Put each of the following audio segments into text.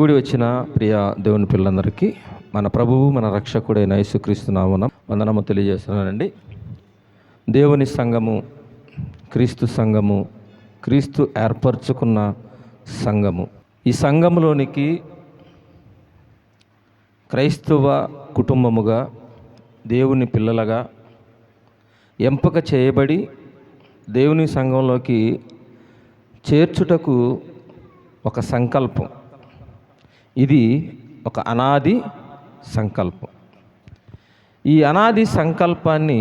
కూడి వచ్చిన ప్రియ దేవుని పిల్లలందరికీ మన ప్రభువు మన రక్షకుడైన యేసుక్రీస్తు నామమున వందనము తెలియజేస్తున్నానండి. దేవుని సంఘము, క్రీస్తు సంఘము, క్రీస్తు ఏర్పరచుకున్న సంఘము. ఈ సంఘములోనికి క్రైస్తవ కుటుంబముగా, దేవుని పిల్లలుగా ఎంపిక చేయబడి దేవుని సంఘంలోకి చేర్చుటకు ఒక సంకల్పం. ఇది ఒక అనాది సంకల్పం. ఈ అనాది సంకల్పాన్ని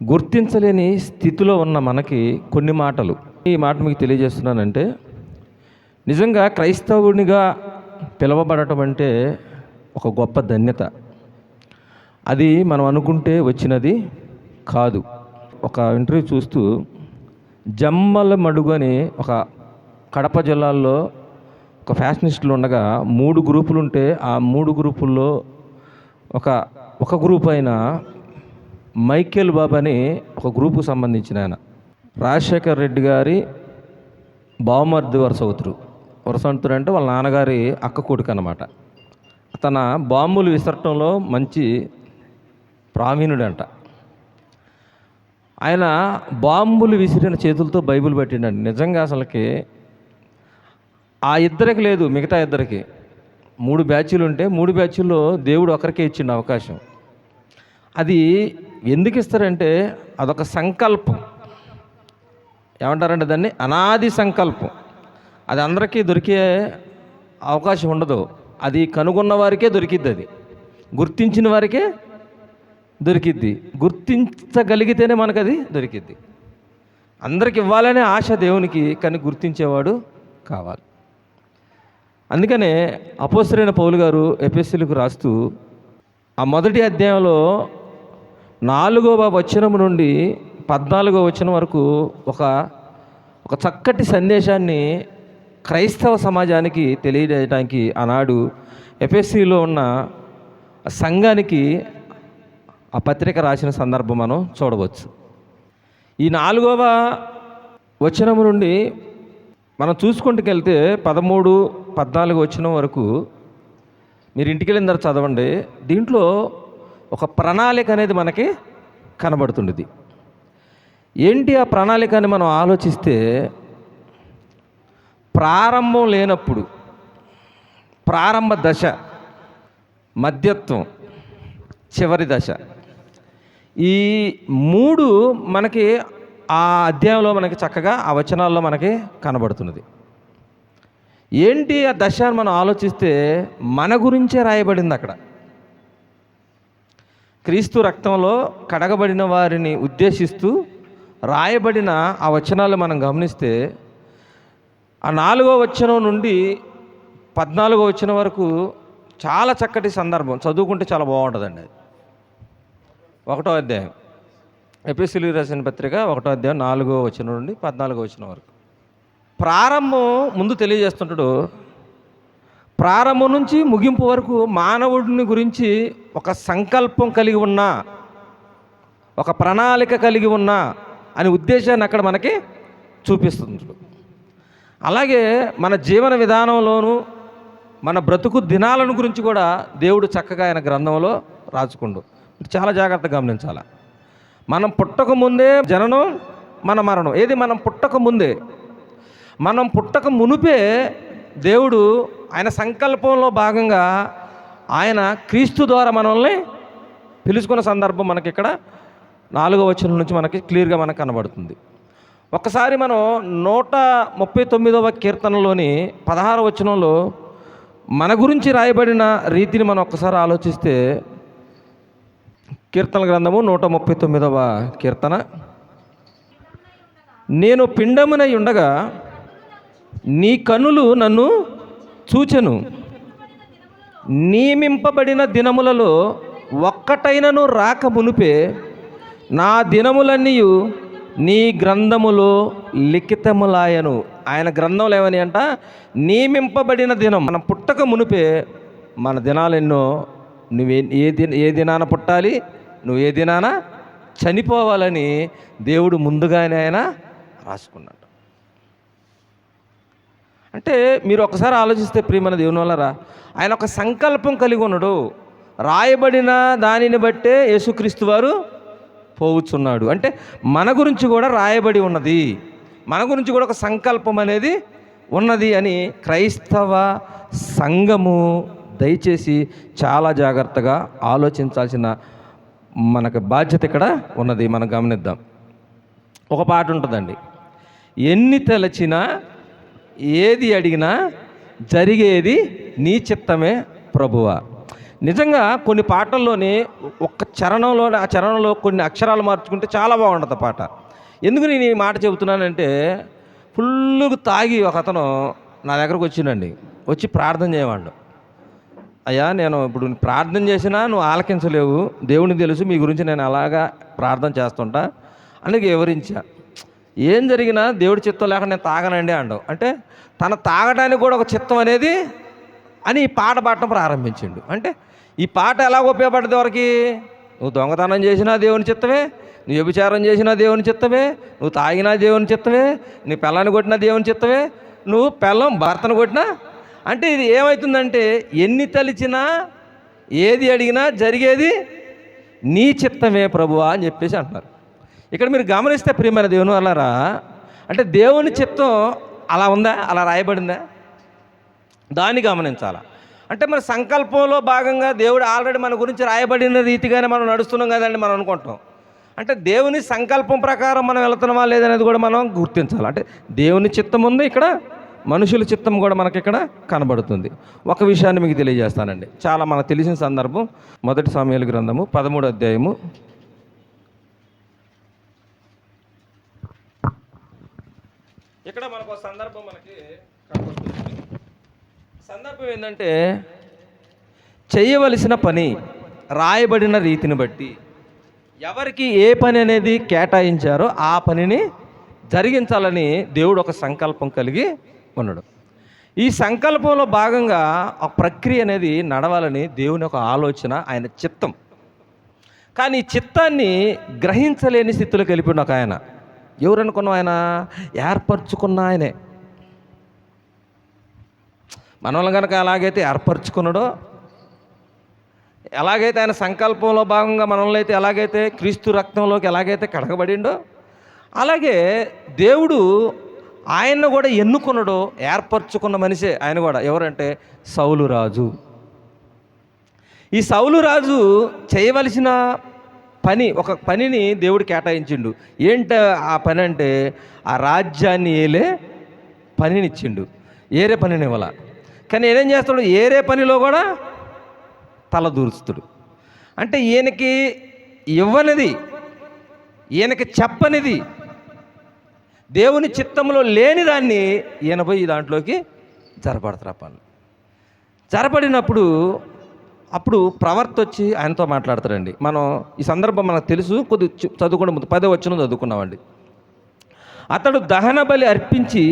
గుర్తించలేని స్థితిలో ఉన్న మనకి కొన్ని మాటలు ఈ మాట మీకు తెలియజేస్తున్నానంటే, నిజంగా క్రైస్తవునిగా పిలవబడటం అంటే ఒక గొప్ప ధన్యత. అది మనం అనుకుంటే వచ్చినది కాదు. ఒక ఇంటర్వ్యూ చూస్తూ జమ్మలమడుగు అని ఒక కడప జిల్లాలో ఒక ఫ్యాషనిస్టులు ఉండగా 3 గ్రూపులు ఉంటే ఆ 3 గ్రూపుల్లో ఒక గ్రూప్ అయిన మైకేల్ బాబు అని ఒక గ్రూపుకు సంబంధించిన ఆయన రాజశేఖర్ రెడ్డి గారి బావమర్ది వరుసవుతురు అంటే వాళ్ళ నాన్నగారి అక్క కొడుకు అన్నమాట. తన బాంబులు విసరటంలో మంచి ప్రావీణుడంట. ఆయన బాంబులు విసిరిన చేతులతో బైబిల్ పట్టిండండి. నిజంగా అసలుకి ఆ ఇద్దరికి లేదు, మిగతా ఇద్దరికి 3 బ్యాచీలు ఉంటే 3 బ్యాచీల్లో దేవుడు ఒకరికే ఇచ్చిండు అవకాశం. అది ఎందుకు ఇస్తారంటే అదొక సంకల్పం. ఏమంటారంటే దాన్ని అనాది సంకల్పం. అది అందరికీ దొరికే అవకాశం ఉండదు. అది కనుగొన్న వారికే దొరికిద్ది, అది గుర్తించిన వారికే దొరికిద్ది. గుర్తించగలిగితేనే మనకు అది దొరికిద్ది. అందరికి ఇవ్వాలనే ఆశ దేవునికి, కానీ గుర్తించేవాడు కావాలి. అందుకనే అపోస్తలుడైన పౌలు గారు ఎఫెసీయులకు రాస్తూ ఆ మొదటి అధ్యాయంలో 4వ వచనం నుండి 14వ వచనం వరకు ఒక చక్కటి సందేశాన్ని క్రైస్తవ సమాజానికి తెలియజేయడానికి ఆనాడు ఎఫెసీలో ఉన్న సంఘానికి ఆ పత్రిక రాసిన సందర్భం మనం చూడవచ్చు. ఈ 4వ వచనం నుండి మనం చూసుకుంటూ వెళ్తే 13, 14 వచనం వరకు మీరు ఇంటికి వెళ్ళిన తర్వాత చదవండి. దీంట్లో ఒక ప్రణాళిక అనేది మనకి కనబడుతుండేది. ఏంటి ఆ ప్రణాళిక అని మనం ఆలోచిస్తే, ప్రారంభం లేనప్పుడు ప్రారంభ దశ, మధ్యత్వం, చివరి దశ, ఈ 3 మనకి ఆ అధ్యాయంలో మనకి చక్కగా ఆ వచనాల్లో మనకి కనబడుతున్నది. ఏంటి ఆ దశ అని మనం ఆలోచిస్తే మన గురించే రాయబడింది అక్కడ. క్రీస్తు రక్తంలో కడగబడిన వారిని ఉద్దేశిస్తూ రాయబడిన ఆ వచనాలు మనం గమనిస్తే ఆ 4వ వచనం నుండి 14వ వచనం వరకు చాలా చక్కటి సందర్భం. చదువుకుంటే చాలా బాగుంటుందండి. అది 1వ అధ్యాయం, ఎఫెసీయులకు రాసిన పత్రిక 1వ అధ్యాయం 4వ వచనం నుండి 14వ వచనం వరకు. ప్రారంభం ముందు తెలియజేస్తుంటాడు. ప్రారంభం నుంచి ముగింపు వరకు మానవుడిని గురించి ఒక సంకల్పం కలిగి ఉన్నా, ఒక ప్రణాళిక కలిగి ఉన్నా అనే ఉద్దేశాన్ని అక్కడ మనకి చూపిస్తుంటాడు. అలాగే మన జీవన విధానంలోనూ మన బ్రతుకు దినాలను గురించి కూడా దేవుడు చక్కగా ఆయన గ్రంథంలో రాసుకుండు. చాలా జాగ్రత్తగా గమనించాలి. మనం పుట్టక ముందే జననం, మన మరణం. ఏది మనం పుట్టక ముందే, మనం పుట్టక మునుపే దేవుడు ఆయన సంకల్పంలో భాగంగా ఆయన క్రీస్తు ద్వారా మనల్ని పిలుచుకున్న సందర్భం మనకి ఇక్కడ 4వ వచనం నుంచి మనకి క్లియర్గా మనకు కనబడుతుంది. ఒకసారి మనం 139వ కీర్తనలోని 16వ వచనంలో మన గురించి రాయబడిన రీతిని మనం ఒక్కసారి ఆలోచిస్తే, కీర్తన గ్రంథము 139వ కీర్తన, నేను పిండమునై ఉండగా నీ కన్నులు నన్ను చూచెను, నియమింపబడిన దినములలో ఒక్కటైనను రాక మునుపే నా దినములన్నీ నీ గ్రంథములో లిఖితములాయను. ఆయన గ్రంథంలో ఏమని అంట, నియమింపబడిన దినం. మనం పుట్టక మునుపే మన దినాలెన్నో, నువ్వు ఏ దినాన పుట్టాలి, నువ్వు ఏ దినాన చనిపోవాలని దేవుడు ముందుగానే ఆయన రాసుకున్నాడు. అంటే మీరు ఒకసారి ఆలోచిస్తే ప్రియమైన దేవుని వల్లరా, ఆయన ఒక సంకల్పం కలిగి ఉన్నాడు. రాయబడిన దానిని బట్టే యేసుక్రీస్తు వారు పోవుచున్నాడు. అంటే మన గురించి కూడా రాయబడి ఉన్నది, మన గురించి కూడా ఒక సంకల్పం అనేది ఉన్నది అని క్రైస్తవ సంఘము దయచేసి చాలా జాగ్రత్తగా ఆలోచించాల్సిన మనకు బాధ్యత ఇక్కడ ఉన్నది. మనం గమనిద్దాం. ఒక పాట ఉంటుందండి, ఎన్ని తలచినా ఏది అడిగినా జరిగేది నీ చిత్తమే ప్రభువా. నిజంగా కొన్ని పాటల్లోని ఒక్క చరణంలో, ఆ చరణంలో కొన్ని అక్షరాలు మార్చుకుంటే చాలా బాగుంటుంది పాట. ఎందుకు నేను ఈ మాట చెబుతున్నానంటే, ఫుల్లుగా తాగి ఒక అతను నా దగ్గరకు వచ్చిండండి. వచ్చి ప్రార్థన చేయవాడు. అయ్యా, నేను ఇప్పుడు ప్రార్థన చేసినా నువ్వు ఆలకించలేవు, దేవునికి తెలుసు మీ గురించి నేను అలాగా ప్రార్థన చేస్తుంటా అందుకే వివరించా. ఏం జరిగినా దేవుడి చిత్తం లేక నేను తాగనండి అండవు. అంటే తన తాగడానికి కూడా ఒక చిత్తం అనేది అని ఈ పాట పాడటం ప్రారంభించిండు. అంటే ఈ పాట ఎలా ఉపయోగపడ్డది ఎవరికి? నువ్వు దొంగతనం చేసినా దేవుని చిత్తమే, నువ్వు వ్యభిచారం చేసినా దేవుని చిత్తమే, నువ్వు తాగినా దేవుని చిత్తమే, నీ పిల్లని కొట్టినా దేవుని చిత్తమే, నువ్వు పిల్లం భర్తను కొట్టినా. అంటే ఇది ఏమవుతుందంటే, ఎన్ని తలిచినా ఏది అడిగినా జరిగేది నీ చిత్తమే ప్రభువా అని చెప్పేసి అంటున్నారు. ఇక్కడ మీరు గమనిస్తే ప్రియమైన దేవుని వల్లరా, అంటే దేవుని చిత్తం అలా ఉందా, అలా రాయబడిందా, దాన్ని గమనించాలా. అంటే మన సంకల్పంలో భాగంగా దేవుడు ఆల్రెడీ మన గురించి రాయబడిన రీతిగానే మనం నడుస్తున్నాం కదండి మనం అనుకుంటాం. అంటే దేవుని సంకల్పం ప్రకారం మనం వెళ్తున్నామా లేదనేది కూడా మనం గుర్తించాలి. అంటే దేవుని చిత్తం ఉంది ఇక్కడ, మనుషుల చిత్తం కూడా మనకి ఇక్కడ కనబడుతుంది. ఒక విషయాన్ని మీకు తెలియజేస్తానండి, చాలా మనకు తెలిసిన సందర్భం. 1 సమూయేలు గ్రంథము 13వ అధ్యాయము. ఇక్కడ మనకు సందర్భం మనకి కనబడుతుంది. సందర్భం ఏంటంటే, చేయవలసిన పని రాయబడిన రీతిని బట్టి ఎవరికి ఏ పని అనేది కేటాయించారో ఆ పనిని జరిగించాలని దేవుడు ఒక సంకల్పం కలిగి ఉన్నాడు. ఈ సంకల్పంలో భాగంగా ఆ ప్రక్రియ అనేది నడవాలని దేవుని ఒక ఆలోచన, ఆయన చిత్తం. కానీ ఈ చిత్తాన్ని గ్రహించలేని స్థితిలో కలిపిన ఒక ఆయన, ఎవరనుకున్నాం, ఆయన ఏర్పరచుకున్న ఆయనే. మనల్ని కనుక ఎలాగైతే ఏర్పరచుకున్నాడో, ఎలాగైతే ఆయన సంకల్పంలో భాగంగా మనల్ని అయితే ఎలాగైతే క్రీస్తు రక్తంలోకి ఎలాగైతే కడగబడిండో, అలాగే దేవుడు ఆయన్ను కూడా ఎన్నుకున్నాడో, ఏర్పరచుకున్న మనిషే ఆయన కూడా. ఎవరంటే సౌలు రాజు. ఈ సౌలు రాజు చేయవలసిన పని, ఒక పనిని దేవుడు కేటాయించిండు. ఏంట ఆ పని అంటే, ఆ రాజ్యాన్ని ఏలే పనినిచ్చిండు. ఏరే పనిని ఇవ్వాల. కానీ ఏం చేస్తాడు, ఏరే పనిలో కూడా తల దూరుస్తాడు. అంటే ఈయనకి ఇవ్వనిది, ఈయనకి చెప్పనిది, దేవుని చిత్తంలో లేని దాన్ని ఈయన పోయి దాంట్లోకి జరపడతారు. పనులు జరపడినప్పుడు అప్పుడు ప్రవర్త వచ్చి ఆయనతో మాట్లాడతారండి. మనం ఈ సందర్భం మనకు తెలుసు, కొద్ది చదువుకోవడం 10వ వచనం చదువుకున్నామండి. అతడు దహన బలి అర్పించి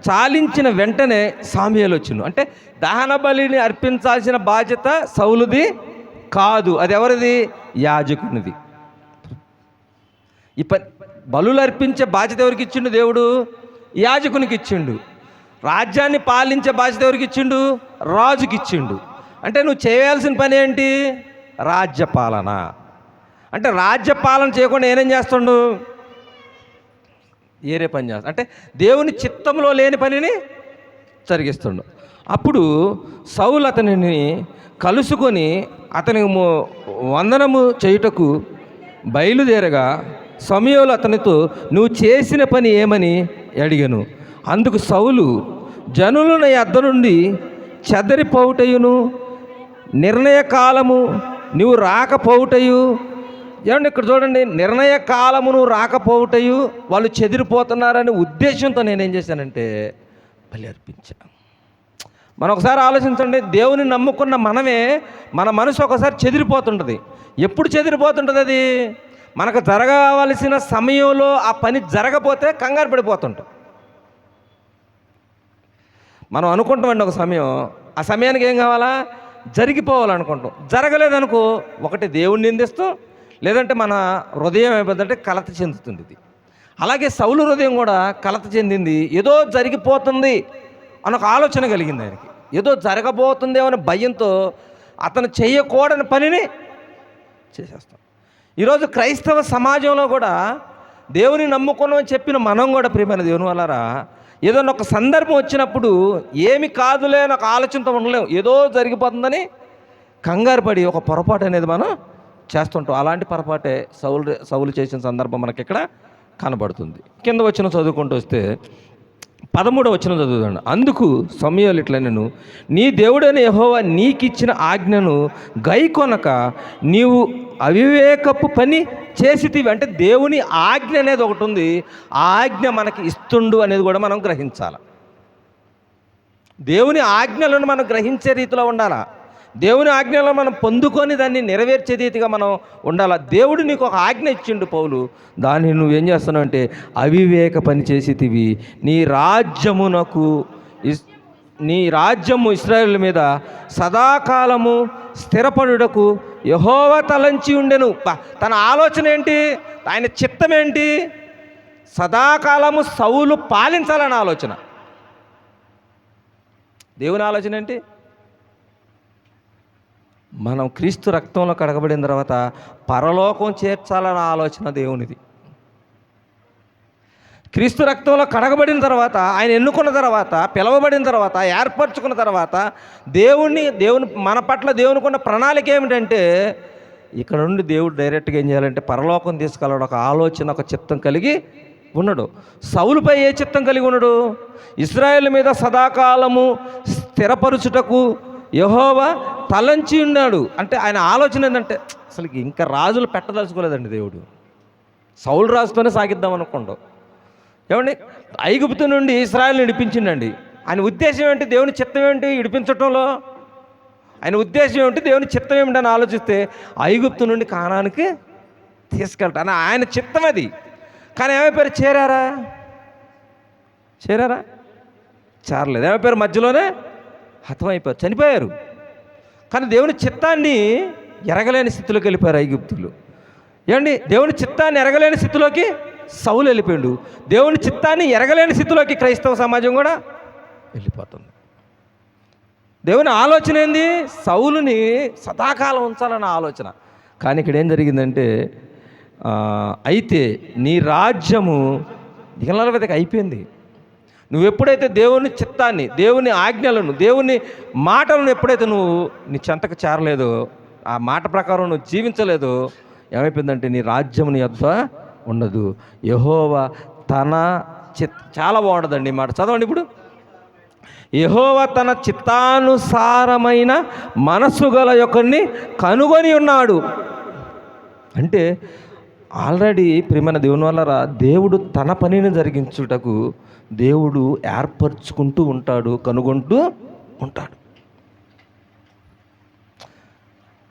చాలించిన వెంటనే సమూయేలు వచ్చిండు. అంటే దహన బలిని అర్పించాల్సిన బాధ్యత సౌలుది కాదు, అది ఎవరిది? యాజకునిది. ఈ బలులు అర్పించే బాధ్యత ఎవరికి ఇచ్చిండు దేవుడు? యాజకునికి ఇచ్చిండు. రాజ్యాన్ని పాలించే బాధ్యత ఎవరికి ఇచ్చిండు? రాజుకి ఇచ్చిండు. అంటే నువ్వు చేయాల్సిన పని ఏంటి? రాజ్యపాలన. అంటే రాజ్యపాలన చేయకుండా ఏనేం చేస్తుండు? ఏరే పని చేస్తాడు. అంటే దేవుని చిత్తంలో లేని పనిని జరిగిస్తుండు. అప్పుడు సౌలు అతనిని కలుసుకొని అతనికి వందనము చేయుటకు బయలుదేరగా సమూయేలు అతనితో, నువ్వు చేసిన పని ఏమని అడిగాను. అందుకు సౌలు, జనులు నా యొద్ద నుండి చెదరిపోవుటయును, నిర్ణయ కాలము నువ్వు రాకపోవుటయు. ఏమంటే ఇక్కడ చూడండి, నిర్ణయ కాలము నువ్వు రాకపోవుటయు, వాళ్ళు చెదిరిపోతున్నారనే ఉద్దేశంతో నేనేం చేశానంటే బలి అర్పించాను. మనం ఒకసారి ఆలోచించండి, దేవుని నమ్ముకున్న మనమే, మన మనసు ఒకసారి చెదిరిపోతుంటుంది. ఎప్పుడు చెదిరిపోతుంటుంది? అది మనకు జరగవలసిన సమయంలో ఆ పని జరగపోతే కంగారు పడిపోతుంటాం. మనం అనుకుంటామండి ఒక సమయం, ఆ సమయానికి ఏం కావాలా? జరిగిపోవాలనుకుంటాం. జరగలేదనుకో, ఒకటి దేవుణ్ణి నిందిస్తాం, లేదంటే మన హృదయం ఏమైపోతుందంటే కలత చెందుతుంది. ఇది అలాగే సౌలు హృదయం కూడా కలత చెందింది. ఏదో జరిగిపోతుంది అని ఒక ఆలోచన కలిగింది ఆయనకి. ఏదో జరగబోతుందేమో అనే భయంతో అతను చేయకూడని పనిని చేసేస్తాం. ఈరోజు క్రైస్తవ సమాజంలో కూడా దేవుని నమ్ముకున్నామని చెప్పిన మనం కూడా ప్రియమైన దేవుని వల్లరా ఏదైనా ఒక సందర్భం వచ్చినప్పుడు ఏమి కాదులే అని ఒక ఆలోచనతో ఉండలేము. ఏదో జరిగిపోతుందని కంగారు పడి ఒక పొరపాటు అనేది మనం చేస్తుంటాం. అలాంటి పొరపాటే సౌలు చేసిన సందర్భం మనకి ఇక్కడ కనబడుతుంది. కింద వచ్చిన చదువుకుంటూ వస్తే 13వ వచనం చదువుతాను. అందుకు సమూయేలు ఇట్లా, నేను నీ దేవుడైన యెహోవా నీకిచ్చిన ఆజ్ఞను గైకొనక నీవు అవివేకపు పని చేసితివి. అంటే దేవుని ఆజ్ఞ అనేది ఒకటి ఉంది. ఆ ఆజ్ఞ మనకి ఇస్తుండు అనేది కూడా మనం గ్రహించాలి. దేవుని ఆజ్ఞలను మనం గ్రహించే రీతిలో ఉండాలా. దేవుని ఆజ్ఞలో మనం పొందుకొని దాన్ని నెరవేర్చే రీతిగా మనం ఉండాలి. దేవుడు నీకు ఒక ఆజ్ఞ ఇచ్చిండు పౌలు, దాన్ని నువ్వేం చేస్తున్నావు అంటే అవివేక పని చేసితివి. నీ రాజ్యము ఇశ్రాయేలు మీద సదాకాలము స్థిరపడుటకు యెహోవా తలంచి ఉండెను. తన ఆలోచన ఏంటి? ఆయన చిత్తం ఏంటి? సదాకాలము సౌలు పాలించాలన్న ఆలోచన. దేవుని ఆలోచన ఏంటి? మనం క్రీస్తు రక్తంలో కడగబడిన తర్వాత పరలోకం చేర్చాలన్న ఆలోచన దేవునిది. క్రీస్తు రక్తంలో కడగబడిన తర్వాత, ఆయన ఎన్నుకున్న తర్వాత, పిలవబడిన తర్వాత, ఏర్పరచుకున్న తర్వాత దేవుని మన పట్ల దేవునికున్న ప్రణాళిక ఏమిటంటే ఇక్కడ నుండి దేవుడు డైరెక్ట్గా ఏం చేయాలంటే పరలోకం తీసుకెళ్ళడం ఒక ఆలోచన, ఒక చిత్తం కలిగి ఉన్నాడు. సౌలుపై ఏ చిత్తం కలిగి ఉన్నాడు? ఇశ్రాయేలు మీద సదాకాలము స్థిరపరుచుటకు యెహోవా తలంచి ఉన్నాడు. అంటే ఆయన ఆలోచన ఏంటంటే అసలు ఇంకా రాజులు పెట్టదలుచుకోలేదండి దేవుడు. సౌలు రాజుతోనే సాగిద్దాం అనుకోండు. ఏమండి, ఐగుప్తు నుండి ఇశ్రాయేలుని విడిపించిండండి. ఆయన ఉద్దేశం ఏంటి? దేవుని చిత్తం ఏంటి విడిపించటంలో? ఆయన ఉద్దేశం ఏమిటి? దేవుని చిత్తం ఏమిటని ఆలోచిస్తే ఐగుప్తు నుండి కానానికి తీసుకెళ్తాను ఆయన చిత్తం అది. కానీ ఏమైపోయారు? చేరారా? చేరలేదు. ఏమైపోయారు? మధ్యలోనే హతమైపోయారు, చనిపోయారు. కానీ దేవుని చిత్తాన్ని ఎరగలేని స్థితిలోకి వెళ్ళిపోయారు ఐగుప్తులు. ఏమండి, దేవుని చిత్తాన్ని ఎరగలేని స్థితిలోకి సౌలు వెళ్ళిపోయాడు. దేవుని చిత్తాన్ని ఎరగలేని స్థితిలోకి క్రైస్తవ సమాజం కూడా వెళ్ళిపోతుంది. దేవుని ఆలోచన ఏంది? సౌలుని సదాకాలం ఉంచాలన్న ఆలోచన. కానీ ఇక్కడ ఏం జరిగిందంటే అయితే నీ రాజ్యము దిగలవదకి అయిపోయింది. నువ్వు ఎప్పుడైతే దేవుని చిత్తాన్ని, దేవుని ఆజ్ఞలను, దేవుని మాటలను ఎప్పుడైతే నువ్వు నీ చెంతకు చేరలేదో, ఆ మాట ప్రకారం నువ్వు జీవించలేదో, ఏమైపోయిందంటే నీ రాజ్యం నీ యొద్ద ఉండదు. యెహోవా తన చాలా బాగుంటుందండి ఈ మాట, చదవండి ఇప్పుడు. యెహోవా తన చిత్తానుసారమైన మనస్సు గల యొక్కడిని కనుగొని ఉన్నాడు. అంటే ఆల్రెడీ ప్రియమైన దేవుని వల్ల దేవుడు తన పనిని జరిగించుటకు దేవుడు ఏర్పరచుకుంటూ ఉంటాడు, కనుగొంటూ ఉంటాడు.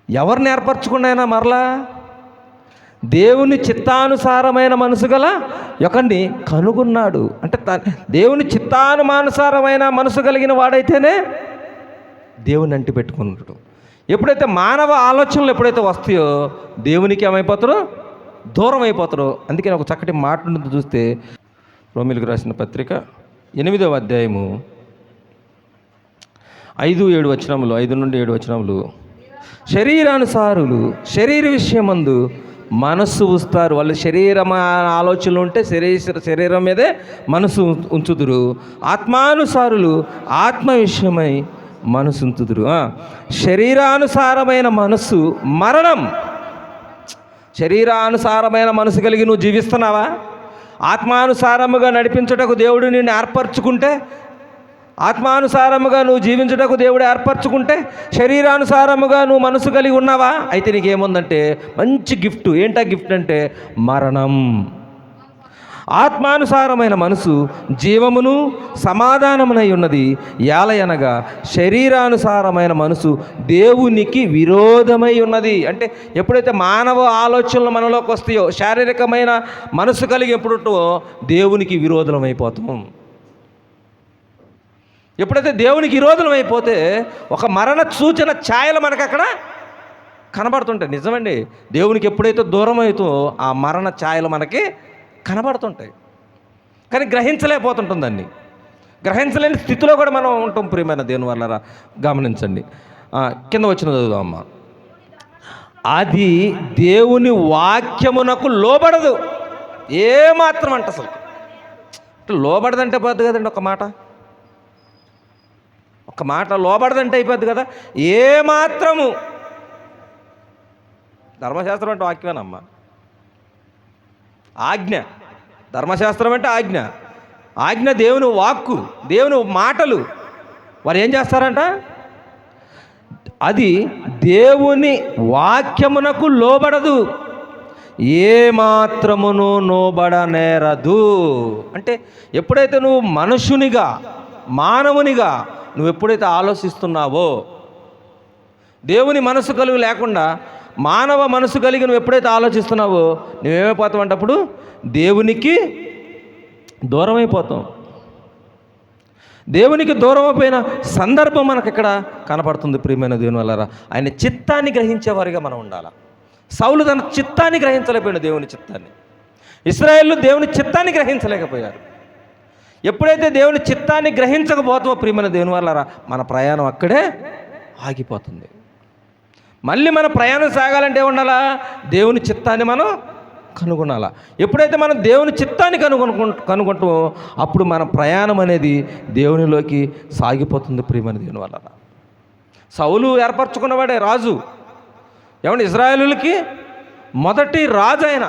ఎవరిని ఏర్పరచుకున్నాయినా మరలా దేవుని చిత్తానుసారమైన మనసు గల యొక్కడిని కనుగొన్నాడు. అంటే దేవుని చిత్తానుసారమైన మనసు కలిగిన వాడైతేనే దేవుని అంటి పెట్టుకున్నాడు. ఎప్పుడైతే మానవ ఆలోచనలు ఎప్పుడైతే వస్తాయో దేవునికి ఏమైపోతారో? దూరం అయిపోతారో. అందుకని ఒక చక్కటి మాట ఉంటుంది చూస్తే, రోమీయులకు రాసిన పత్రిక 8వ అధ్యాయము 5-7 వచనములు, 5 నుండి 7 వచనములు, శరీరానుసారులు శరీర విషయమందు మనస్సు ఉంచుతారు. వాళ్ళు శరీరం ఆలోచనలు ఉంటే శరీరం మీదే మనసు ఉంచుదురు. ఆత్మానుసారులు ఆత్మ విషయమై మనసు ఉంచుదురు. శరీరానుసారమైన మనస్సు మరణం. శరీరానుసారమైన మనసు కలిగి నువ్వు జీవిస్తున్నావా? ఆత్మానుసారముగా నడిపించుటకు దేవుడు నిన్ను ఏర్పరచుకుంటే, ఆత్మానుసారముగా నువ్వు జీవించుటకు దేవుడు ఏర్పరచుకుంటే, శరీరానుసారముగా నువ్వు మనసు కలిగి ఉన్నావా? అయితే నీకేముందంటే మంచి గిఫ్ట్. ఏంటా గిఫ్ట్ అంటే మరణం. ఆత్మానుసారమైన మనసు జీవమును సమాధానమునై ఉన్నది. ఏలయనగా శరీరానుసారమైన మనసు దేవునికి విరోధమై ఉన్నది. అంటే ఎప్పుడైతే మానవ ఆలోచనలు మనలోకి వస్తాయో, శారీరకమైన మనసు కలిగి ఎప్పుడుంటో దేవునికి విరోధం అయిపోతాం. ఎప్పుడైతే దేవునికి విరోధం అయిపోతే ఒక మరణ సూచన ఛాయలు మనకు అక్కడ కనబడుతుంటాయి. నిజమండి, దేవునికి ఎప్పుడైతే దూరం అవుతో ఆ మరణ ఛాయలు మనకి కనబడుతుంటాయి. కానీ గ్రహించలేకపోతుంటుందండి. గ్రహించలేని స్థితిలో కూడా మనం ఉంటాం ప్రియమైన దేవుని వల్ల. గమనించండి, కింద వచ్చిన చదువుదామమ్మా. అది దేవుని వాక్యమునకు లోబడదు ఏమాత్రం అంట. అసలు లోబడదంటే పోద్ది కదండి. ఒక మాట లోబడదంటే అయిపోద్ది కదా. ఏమాత్రము. ధర్మశాస్త్రం అంటే వాక్యమేనమ్మా. ఆజ్ఞ, ధర్మశాస్త్రం అంటే ఆజ్ఞ. ఆజ్ఞ దేవుని వాక్కు, దేవుని మాటలు. వారు ఏం చేస్తారంట? అది దేవుని వాక్యమునకు లోబడదు, ఏమాత్రమును లోబడనేరదు. అంటే ఎప్పుడైతే నువ్వు మనుషునిగా, మానవునిగా నువ్వు ఎప్పుడైతే ఆలోచిస్తున్నావో, దేవుని మనసు కలిగి లేకుండా మానవ మనసు కలిగి నువ్వు ఎప్పుడైతే ఆలోచిస్తున్నావో నువ్వేమైపోతావు అంటే అప్పుడు దేవునికి దూరం అయిపోతాం. దేవునికి దూరం అయిపోయిన సందర్భం మనకు ఇక్కడ కనపడుతుంది ప్రియమైన దేవుని వల్ల. ఆయన చిత్తాన్ని గ్రహించేవారిగా మనం ఉండాలి. సౌలు తన చిత్తాన్ని గ్రహించలేకపోయాడు, దేవుని చిత్తాన్ని. ఇశ్రాయేలు దేవుని చిత్తాన్ని గ్రహించలేకపోయారు. ఎప్పుడైతే దేవుని చిత్తాన్ని గ్రహించకపోతామో ప్రియమైన దేవుని వల్ల మన ప్రయాణం అక్కడే ఆగిపోతుంది. మళ్ళీ మన ప్రయాణం సాగాలంటే ఉండాలా? దేవుని చిత్తాన్ని మనం కనుగొనాలా. ఎప్పుడైతే మనం దేవుని చిత్తాన్ని కనుగొంటామో అప్పుడు మన ప్రయాణం అనేది దేవునిలోకి సాగిపోతుంది ప్రియమైన దేవుని వల్ల. సౌలు ఏర్పరచుకున్నవాడే రాజు. ఏమంటే ఇశ్రాయేలులకి మొదటి రాజు ఆయన.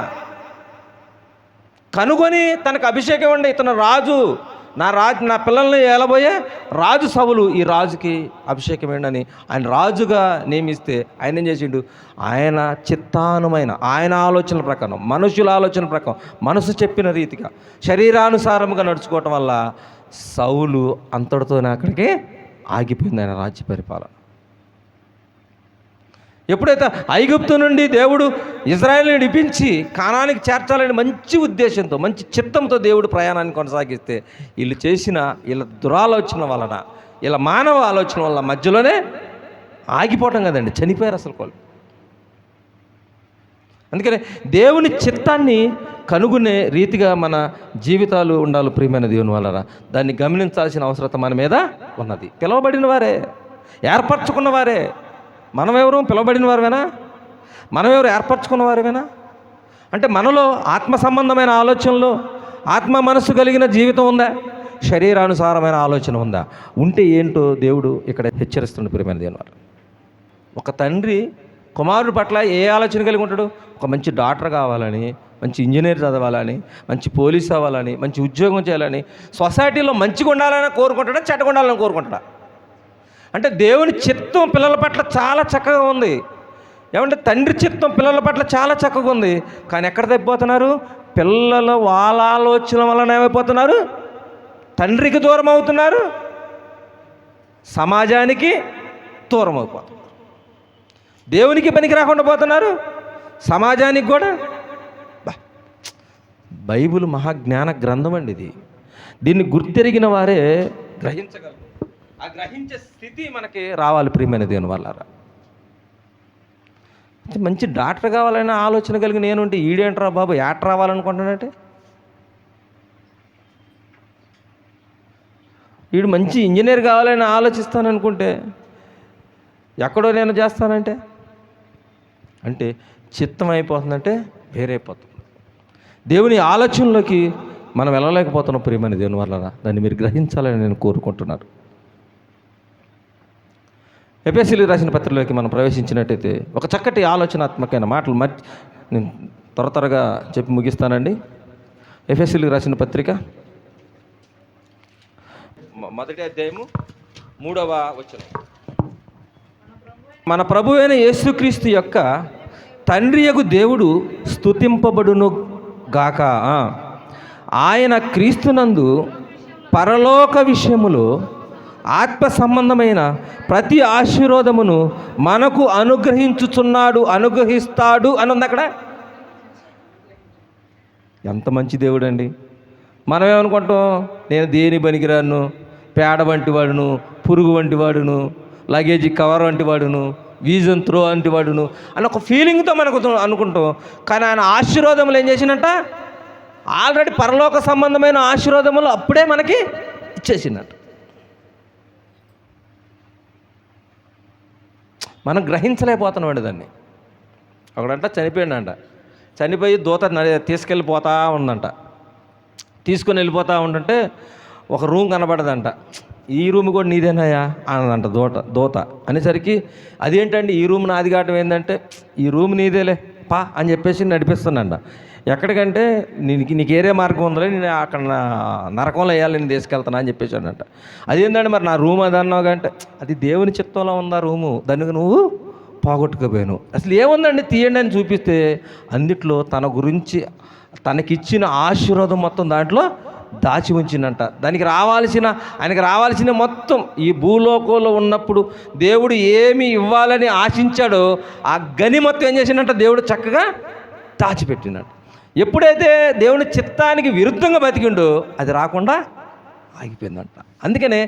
కనుగొని తనకు అభిషేకం ఇవ్వండి, ఇతను రాజు, నా పిల్లల్ని ఏలబోయే రాజు సౌలు, ఈ రాజుకి అభిషేకం ఏంటని ఆయన రాజుగా నియమిస్తే ఆయన ఏం చేసిండు? ఆయన చిత్తానుమైన, ఆయన ఆలోచనల ప్రకారం, మనుషుల ఆలోచన ప్రకారం, మనసు చెప్పిన రీతిగా, శరీరానుసారముగా నడుచుకోవటం వల్ల సౌలు అంతటితోనే అక్కడికి ఆగిపోయింది ఆయన రాజ్య పరిపాలన. ఎప్పుడైతే ఐగుప్తు నుండి దేవుడు ఇజ్రాయేల్ని విడిపించి కానానికి చేర్చాలని మంచి ఉద్దేశంతో, మంచి చిత్తంతో దేవుడు ప్రయాణాన్ని కొనసాగిస్తే వీళ్ళ దురాలోచన వలన, వీళ్ళ మానవ ఆలోచన వల్ల మధ్యలోనే ఆగిపోవటం కదండి, చనిపోయారు అసలు వాళ్ళు. అందుకని దేవుని చిత్తాన్ని కనుగొనే రీతిగా మన జీవితాలు ఉండాలి ప్రియమైన దేవుని వలన. దాన్ని గమనించాల్సిన అవసరం మన మీద ఉన్నది. పిలువబడిన వారే, ఏర్పరచుకున్న వారే. మనమెవరు? పిలువబడిన వారువేనా? మనమెవరు? ఏర్పరచుకున్న వారువేనా? అంటే మనలో ఆత్మ సంబంధమైన ఆలోచనలు, ఆత్మ మనస్సు కలిగిన జీవితం ఉందా? శరీరానుసారమైన ఆలోచన ఉందా? ఉంటే ఏంటో దేవుడు ఇక్కడ హెచ్చరిస్తుండే ప్రియమైన దేవుని వారు. ఒక తండ్రి కుమారుడి పట్ల ఏ ఆలోచన కలిగి ఉంటాడు? ఒక మంచి డాక్టర్ కావాలని, మంచి ఇంజనీర్ చదవాలని, మంచి పోలీస్ అవ్వాలని, మంచి ఉద్యోగం చేయాలని, సొసైటీలో మంచిగా ఉండాలని కోరుకుంటాడా, చెడ్డగా ఉండాలని కోరుకుంటాడా? అంటే దేవుని చిత్తం పిల్లల పట్ల చాలా చక్కగా ఉంది. ఏమంటే తండ్రి చిత్తం పిల్లల పట్ల చాలా చక్కగా ఉంది. కానీ ఎక్కడ తప్పిపోతున్నారు? పిల్లలు వాళ్ళ ఆలోచన వలన ఏమైపోతున్నారు? తండ్రికి దూరం అవుతున్నారు, సమాజానికి దూరం అయిపోతున్నారు, దేవునికి పనికి రాకుండా పోతున్నారు, సమాజానికి కూడా. బైబిల్ మహాజ్ఞాన గ్రంథం అండి ఇది. దీన్ని గుర్తెరిగిన వారే గ్రహించగలరు. ఆ గ్రహించే స్థితి మనకి రావాలి ప్రియమైన దేవుని వల్ల. మంచి డాక్టర్ కావాలనే ఆలోచన కలిగి నేనుంటే ఈడేంట్రా బాబు యాక్టర్ రావాలనుకుంటున్నానంటే, వీడు మంచి ఇంజనీర్ కావాలని ఆలోచిస్తాననుకుంటే ఎక్కడో నేను చేస్తానంటే, అంటే చిత్తం అయిపోతుందంటే వేరైపోతుంది. దేవుని ఆలోచనలోకి మనం వెళ్ళలేకపోతున్నాం ప్రియమైన దేవుని వల్ల. దాన్ని మీరు గ్రహించాలని నేను కోరుకుంటున్నాను. ఎఫెసీయులకు రాసిన పత్రికలోకి మనం ప్రవేశించినట్టయితే ఒక చక్కటి ఆలోచనాత్మకమైన మాటలు నేను త్వరగా చెప్పి ముగిస్తానండి. ఎఫెసీయులకు రాసిన పత్రిక 1వ అధ్యాయము 3వ వచనం. మన ప్రభువైన యేసుక్రీస్తు యొక్క తండ్రియగు దేవుడు స్తుతింపబడును గాక. ఆయన క్రీస్తునందు పరలోక విషయములో ఆత్మ సంబంధమైన ప్రతి ఆశీర్వాదమును మనకు అనుగ్రహిస్తాడు అని ఉంది అక్కడ. ఎంత మంచి దేవుడు అండి. మనం ఏమనుకుంటాం? నేను దేని పనికిరాను, పేడ వంటి వాడును, పురుగు వంటి వాడును, లగేజీ కవర్ వంటి వాడును, వీజన్ త్రో వంటి వాడును అని ఒక ఫీలింగ్తో మనకు అనుకుంటాం. కానీ ఆయన ఆశీర్వాదములు ఏం చేసినట్ట? ఆల్రెడీ పరలోక సంబంధమైన ఆశీర్వాదములు అప్పుడే మనకి ఇచ్చేసిందంట. మనం గ్రహించలేకపోతున్నామండి దాన్ని. ఒకడంట చనిపోయిందంట, చనిపోయి దూత తీసుకెళ్ళిపోతా ఉందంట. తీసుకొని వెళ్ళిపోతూ ఉంటుంటే ఒక రూమ్ కనబడదంట. ఈ రూమ్ కూడా నీదేనాయా అన్నదంట దూత అనేసరికి, అదేంటండి ఈ రూమ్ నాది కావటం ఏంటంటే, ఈ రూమ్ నీదేలే పా అని చెప్పేసి నడిపిస్తుందంట. ఎక్కడికంటే నీకు ఏరే మార్గం ఉందిలే, నేను అక్కడ నరకంలో వేయాలి, నేను తీసుకెళ్తాను అని చెప్పేసాడంట. అదేంటంటే మరి నా రూమ్ అది అన్నావు అంటే, అది దేవుని చిత్తంలో ఉందా రూము, దానికి నువ్వు పోగొట్టుకుపోయాను. అసలు ఏముందండి తీయండి అని చూపిస్తే అందుట్లో తన గురించి తనకిచ్చిన ఆశీర్వాదం మొత్తం దాంట్లో దాచి ఉంచిందంట. ఆయనకి రావాల్సిన మొత్తం ఈ భూలోకంలో ఉన్నప్పుడు దేవుడు ఏమి ఇవ్వాలని ఆశించాడో ఆ గని మొత్తం ఏం చేసిందంట, దేవుడు చక్కగా దాచిపెట్టినట్టు. ఎప్పుడైతే దేవుని చిత్తానికి విరుద్ధంగా బతికిండో అది రాకుండా ఆగిపోయిందంట. అందుకనే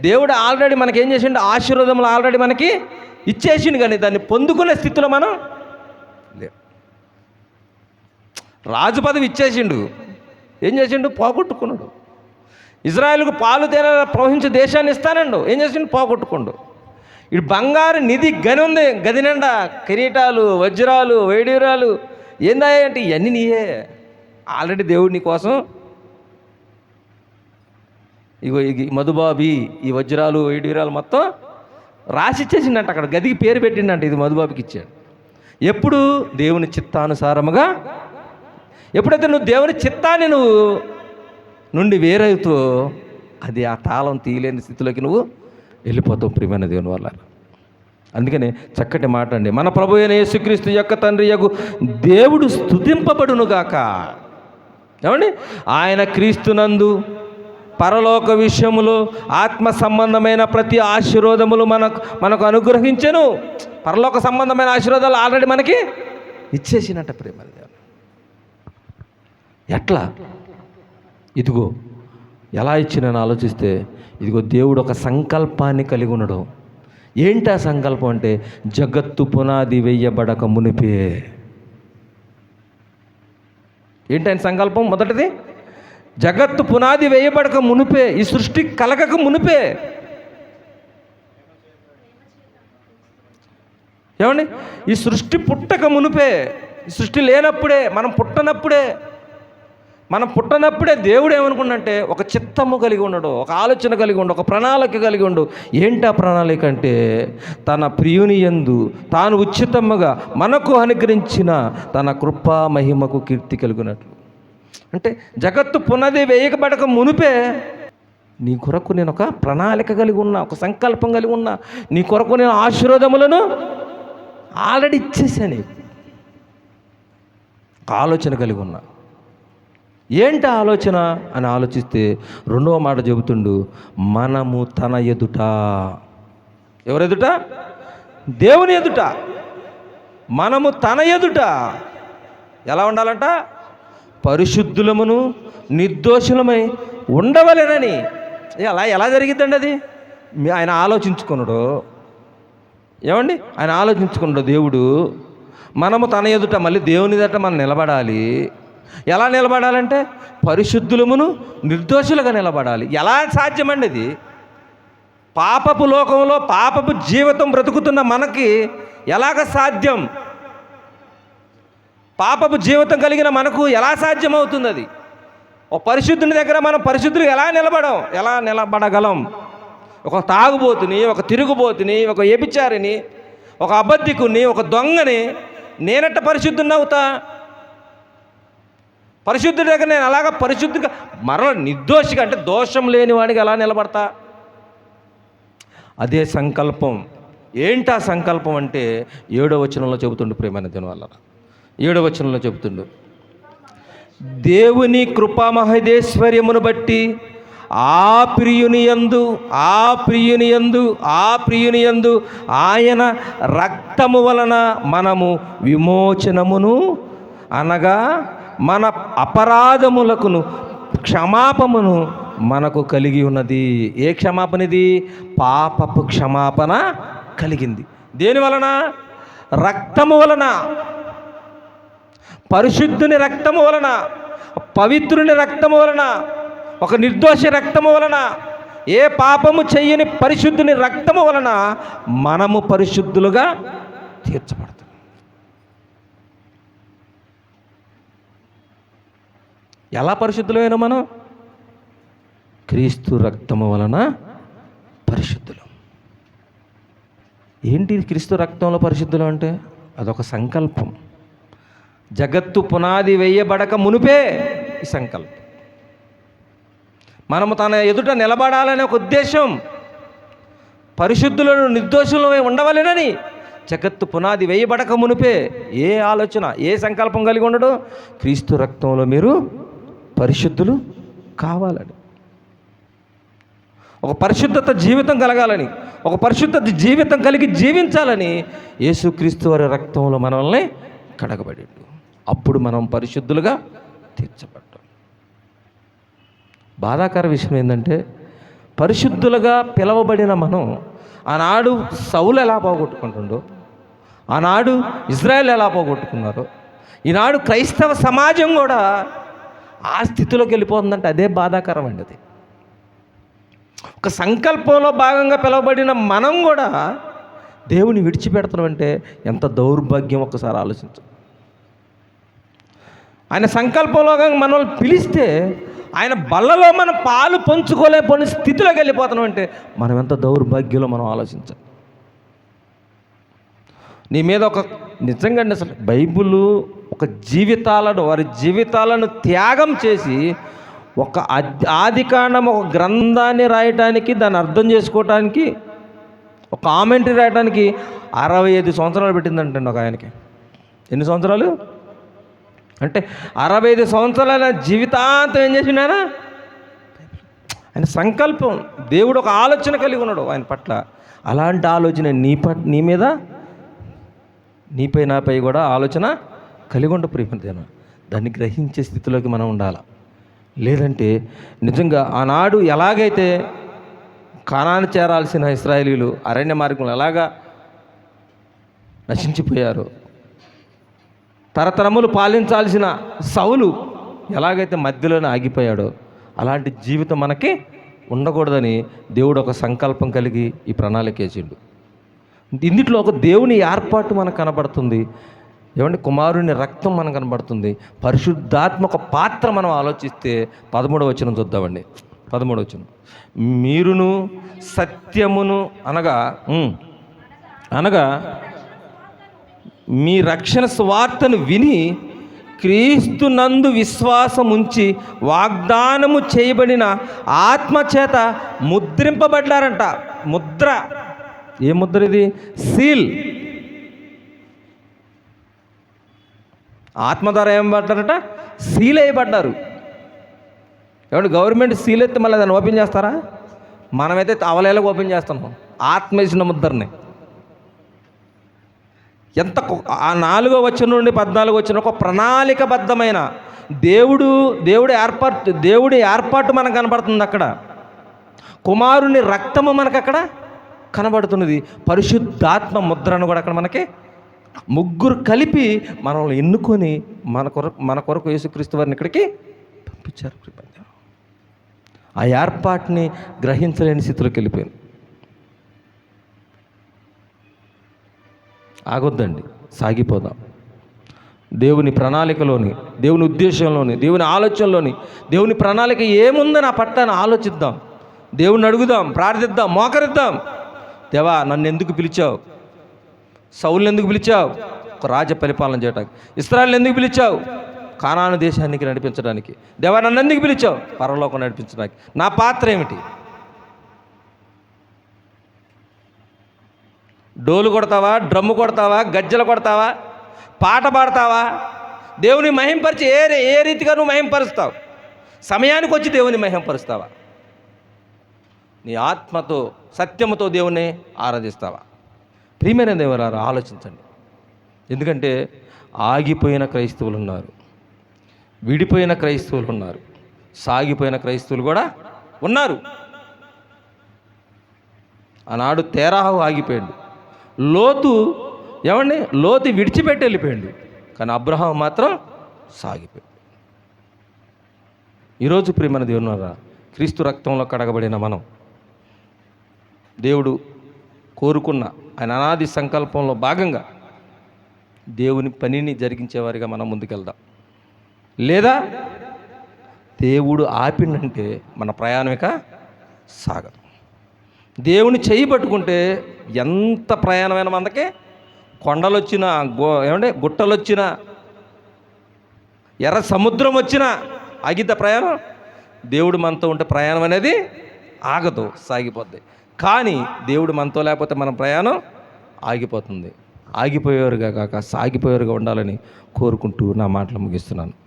దేవుడు ఆల్రెడీ మనకి ఏం చేసిండు, ఆశీర్వాదములు ఆల్రెడీ మనకి ఇచ్చేసిండు, కానీ దాన్ని పొందుకునే స్థితిలో మనం లేవు. రాజు పదవి ఇచ్చేసిండు, ఏం చేసిండు, పోగొట్టుకున్నాడు. ఇజ్రాయెల్కు పాలు తేనె ప్రవహించే దేశాన్ని ఇస్తానండు, ఏం చేసిండు, పోగొట్టుకోండు. ఇటు బంగారు నిధి గని ఉంది, గది నిండా కిరీటాలు, వజ్రాలు, వైడూరాలు, ఏందా అంటే ఇవన్నీ నీయే. ఆల్రెడీ దేవుడు నీ కోసం ఇగో ఈ మధుబాబి ఈ వజ్రాలు వైడూరాలు మొత్తం రాసి ఇచ్చేసిండంట. అక్కడ గదికి పేరు పెట్టిండంట, ఇది మధుబాబుకి ఇచ్చాడు. ఎప్పుడు దేవుని చిత్తానుసారముగా, ఎప్పుడైతే నువ్వు దేవుని చిత్తాన్ని నుండి వేరవుతూ అది ఆ తాళం తీయలేని స్థితిలోకి నువ్వు వెళ్ళిపోతావు ప్రియమైన దేవుని వల్ల. అందుకనే చక్కటి మాట అండి, మన ప్రభు అయిన యేసుక్రీస్తు యొక్క తండ్రి యగు దేవుడు స్తుతింపబడునుగాక. ఏమండి, ఆయన క్రీస్తునందు పరలోక విషయములో ఆత్మ సంబంధమైన ప్రతి ఆశీర్వాదములు మనకు అనుగ్రహించెను. పరలోక సంబంధమైన ఆశీర్వాదాలు ఆల్రెడీ మనకి ఇచ్చేసినట్ట ప్రియమైన దేవుడు. ఎట్లా? ఇదిగో ఎలా ఇచ్చినని ఆలోచిస్తే, ఇదిగో దేవుడు ఒక సంకల్పాన్ని కలిగి ఉండడం. ఏంటి ఆ సంకల్పం అంటే, జగత్తు పునాది వేయబడక మునిపే. ఏంటి ఆయన సంకల్పం? మొదటిది, జగత్తు పునాది వేయబడక మునిపే, ఈ సృష్టి కలగక మునిపే. ఏమండి, ఈ సృష్టి పుట్టక మునిపే, ఈ సృష్టి లేనప్పుడే, మనం పుట్టనప్పుడే దేవుడు ఏమనుకున్నంటే ఒక చిత్తము కలిగి ఉండడు, ఒక ఆలోచన కలిగి ఉండు, ఒక ప్రణాళిక కలిగి ఉండు. ఏంటి ఆ ప్రణాళిక అంటే, తన ప్రియుని యందు తాను ఉచితముగా మనకు అనుగ్రహించిన తన కృపా మహిమకు కీర్తి కలిగినట్లు. అంటే జగత్తు పునాది వేయకబడక మునిపే నీ కొరకు నేను ఒక ప్రణాళిక కలిగి ఉన్నా, ఒక సంకల్పం కలిగి ఉన్నా. నీ కొరకు నేను ఆశీర్వాదములను ఆల్రెడీ ఇచ్చేసాను, ఆలోచన కలిగి ఉన్నా. ఏంటి ఆలోచన అని ఆలోచిస్తే రెండవ మాట చెబుతుండు, మనము తన ఎదుట. ఎవరెదుట? దేవుని ఎదుట. మనము తన ఎదుట ఎలా ఉండాలంట? పరిశుద్ధులమును నిర్దోషులమై ఉండవలెనని. ఎలా జరిగిద్దండి అది? ఆయన ఆలోచించుకున్నాడు. ఏమండి, ఆయన ఆలోచించుకున్నాడు దేవుడు. మనము తన ఎదుట, మళ్ళీ దేవుని ఎదుట మనం నిలబడాలి. ఎలా నిలబడాలంటే పరిశుద్ధులమును నిర్దోషులుగా నిలబడాలి. ఎలా సాధ్యమండి ఇది? పాపపు లోకంలో పాపపు జీవితం బ్రతుకుతున్న మనకి ఎలాగ సాధ్యం? పాపపు జీవితం కలిగిన మనకు ఎలా సాధ్యమవుతుంది అది? ఒక పరిశుద్ధుని దగ్గర మనం పరిశుద్ధులు ఎలా నిలబడగలం? ఒక తాగుబోతుని, ఒక తిరుగుబోతుని, ఒక వ్యభిచారిని, ఒక అబద్ధికుని, ఒక దొంగని నేనట్ట పరిశుద్ధుని అవుతా? పరిశుద్ధుడి దగ్గర నేను అలాగా పరిశుద్ధిగా, మరల నిర్దోషిగా అంటే దోషం లేని వాడికి ఎలా నిలబడతా? అదే సంకల్పం. ఏంటా సంకల్పం అంటే 7వ వచనంలో చెబుతుండు ప్రియమైన దేవుని వల్ల. 7వ వచనంలో చెబుతుండు, దేవుని కృపా మహదేశ్వర్యమును బట్టి ఆ ప్రియుని యందు ఆయన రక్తము వలన మనము విమోచనమును, అనగా మన అపరాధములకును క్షమాపణను మనకు కలిగి ఉన్నది. ఏ క్షమాపణ ఇది? పాపపు క్షమాపణ కలిగింది. దేని వలన? రక్తము వలన. పరిశుద్ధుని రక్తము వలన, పవిత్రుని రక్తము వలన, ఒక నిర్దోషి రక్తము వలన ఏ పాపము చెయ్యని పరిశుద్ధుని రక్తము వలన మనము పరిశుద్ధులుగా తీర్చబడతాం. ఎలా పరిశుద్ధులైన మనం? క్రీస్తు రక్తము వలన పరిశుద్ధులు. ఏంటి క్రీస్తు రక్తంలో పరిశుద్ధులు అంటే? అదొక సంకల్పం. జగత్తు పునాది వేయబడక మునుపే ఈ సంకల్పం. మనము తన ఎదుట నిలబడాలనే ఒక ఉద్దేశం, పరిశుద్ధులను నిర్దోషులమై ఉండవలెనని జగత్తు పునాది వేయబడక మునుపే ఏ ఆలోచన, ఏ సంకల్పం కలిగి ఉండడు? క్రీస్తు రక్తంలో మీరు పరిశుద్ధులు కావాలని, ఒక పరిశుద్ధత జీవితం కలగాలని, ఒక పరిశుద్ధత జీవితం కలిగి జీవించాలని యేసుక్రీస్తు వారి రక్తంలో మనల్ని కడగబడిండు. అప్పుడు మనం పరిశుద్ధులుగా తీర్చబడ్డాం. బాధాకర విషయం ఏంటంటే, పరిశుద్ధులుగా పిలవబడిన మనం ఆనాడు సౌలు ఎలా పోగొట్టుకుంటుండో, ఆనాడు ఇజ్రాయెల్ ఎలా పోగొట్టుకున్నారో, ఈనాడు క్రైస్తవ సమాజం కూడా ఆ స్థితిలోకి వెళ్ళిపోతుందంటే అదే బాధాకరం అండి. అది ఒక సంకల్పంలో భాగంగా పిలవబడిన మనం కూడా దేవుని విడిచిపెడతాం అంటే ఎంత దౌర్భాగ్యం ఒక్కసారి ఆలోచించు. ఆయన సంకల్పంలో మనల్ని పిలిస్తే ఆయన బల్లలో మనం పాలు పంచుకోలేని స్థితిలోకి వెళ్ళిపోతున్నాం అంటే మనం ఎంత దౌర్భాగ్యంలో మనం ఆలోచించాలి. నీ మీద ఒక నిజంగా అసలు బైబిల్ ఒక వారి జీవితాలను త్యాగం చేసి ఒక ఆదికాండం ఒక గ్రంథాన్ని రాయటానికి, దాన్ని అర్థం చేసుకోవటానికి, ఒక కామెంటరీ రాయటానికి 65 సంవత్సరాలు పెట్టిందంటండి ఒక ఆయనకి. ఎన్ని సంవత్సరాలు అంటే 65 సంవత్సరాల జీవితాంతం ఏం చేసిండు ఆయన సంకల్పం. దేవుడు ఒక ఆలోచన కలిగి ఉన్నాడు ఆయన పట్ల. అలాంటి ఆలోచన నీ మీద, నీపై, నాపై కూడా ఆలోచన కలిగి ఉండ ప్రియమైన. దాన్ని గ్రహించే స్థితిలోకి మనం ఉండాలి. లేదంటే నిజంగా ఆనాడు ఎలాగైతే కానాను చేరాల్సిన ఇశ్రాయేలీయులు అరణ్య మార్గంలో ఎలాగా నశించిపోయారో, తరతరములు పాలించాల్సిన సౌలు ఎలాగైతే మధ్యలోనే ఆగిపోయాడో, అలాంటి జీవితం మనకి ఉండకూడదని దేవుడు ఒక సంకల్పం కలిగి ఈ ప్రణాళిక వేసిండు. ఇందులో ఒక దేవుని ఏర్పాటు మనకు కనబడుతుంది. ఏమంటే కుమారుని రక్తం మనకు కనబడుతుంది. పరిశుద్ధాత్మ ఒక పాత్ర మనం ఆలోచిస్తే 13వ వచనం చూద్దామండి. 13వ వచనం, మీరును సత్యమును అనగా మీ రక్షణ సువార్తను విని క్రీస్తునందు విశ్వాసం ఉంచి వాగ్దానము చేయబడిన ఆత్మచేత ముద్రింపబడ్డారంట. ముద్ర, ఏ ముద్ర ఇది? సీల్. ఆత్మ ద్వారా ఏం పడ్డారట? సీల్ వేయబడ్డారు. ఏమంటే గవర్నమెంట్ సీల్ ఎత్తే మళ్ళీ దాన్ని ఓపెన్ చేస్తారా? మనమైతే అవలేలకు ఓపెన్ చేస్తున్నాం ఆత్మ వేసిన ముద్రని. ఎంత ఆ 4వ వచనం నుండి 14వ వచనం ఒక ప్రణాళికబద్ధమైన దేవుడి ఏర్పాటు మనకు కనబడుతుంది. అక్కడ కుమారుని రక్తము మనకు అక్కడ కనబడుతున్నది. పరిశుద్ధాత్మ ముద్రను కూడా అక్కడ మనకి ముగ్గురు కలిపి మనల్ని ఎన్నుకొని మన కొరకు యేసుక్రీస్తు వారిని ఇక్కడికి పంపించారు. ఆ ఏర్పాటుని గ్రహించలేని స్థితిలోకి వెళ్ళిపోయింది. ఆగొద్దండి, సాగిపోదాం. దేవుని ప్రణాళికలోని, దేవుని ఉద్దేశంలోని, దేవుని ఆలోచనలోని, దేవుని ప్రణాళిక ఏముందని ఆ పట్టాన్ని ఆలోచిద్దాం. దేవుని అడుగుదాం, ప్రార్థిద్దాం, మోకరిద్దాం. దేవా, నన్ను ఎందుకు పిలిచావు? సౌలుని ఎందుకు పిలిచావు? ఒక రాజ్య పరిపాలన చేయడానికి. ఇశ్రాయేలుని ఎందుకు పిలిచావు? కానాను దేశానికి నడిపించడానికి. దేవా, నన్ను ఎందుకు పిలిచావు? పరలోకం నడిపించడానికి. నా పాత్ర ఏమిటి? డోలు కొడతావా? డ్రమ్ము కొడతావా? గజ్జలు కొడతావా? పాట పాడతావా? దేవుని మహింపరిచి ఏ రీతిగా నువ్వు మహింపరుస్తావు? సమయానికి వచ్చి దేవుని మహింపరుస్తావా? నీ ఆత్మతో సత్యముతో దేవుణ్ణి ఆరాధిస్తావా? ప్రియమైన దేవులారా, ఆలోచించండి. ఎందుకంటే ఆగిపోయిన క్రైస్తవులు ఉన్నారు, విడిపోయిన క్రైస్తవులు ఉన్నారు, సాగిపోయిన క్రైస్తవులు కూడా ఉన్నారు. ఆనాడు తేరాహు ఆగిపోయాడు. లోతు విడిచిపెట్టి వెళ్ళిపోయాడు. కానీ అబ్రహాము మాత్రం సాగిపోయాడు. ఈరోజు ప్రియమైన దేవులారా, క్రీస్తు రక్తంలో కడగబడిన మనం దేవుడు కోరుకున్న ఆయన అనాది సంకల్పంలో భాగంగా దేవుని పనిని జరిగించేవారిగా మనం ముందుకెళ్దాం. లేదా దేవుడు ఆపిండంటే మన ప్రయాణం ఇక సాగదు. దేవుని చేయి పట్టుకుంటే ఎంత ప్రయాణమైన మనకి కొండలు వచ్చినా గుట్టలు వచ్చినా ఎర్ర సముద్రం వచ్చినా ఆగిద్ద ప్రయాణం. దేవుడు మనతో ఉంటే ప్రయాణం అనేది ఆగదు, సాగిపోద్ది. కానీ దేవుడు మనతో లేకపోతే మన ప్రయాణం ఆగిపోతుంది. ఆగిపోయేవారుగా కాక సాగిపోయేవారుగా ఉండాలని కోరుకుంటూ నా మాటలు ముగిస్తున్నాను.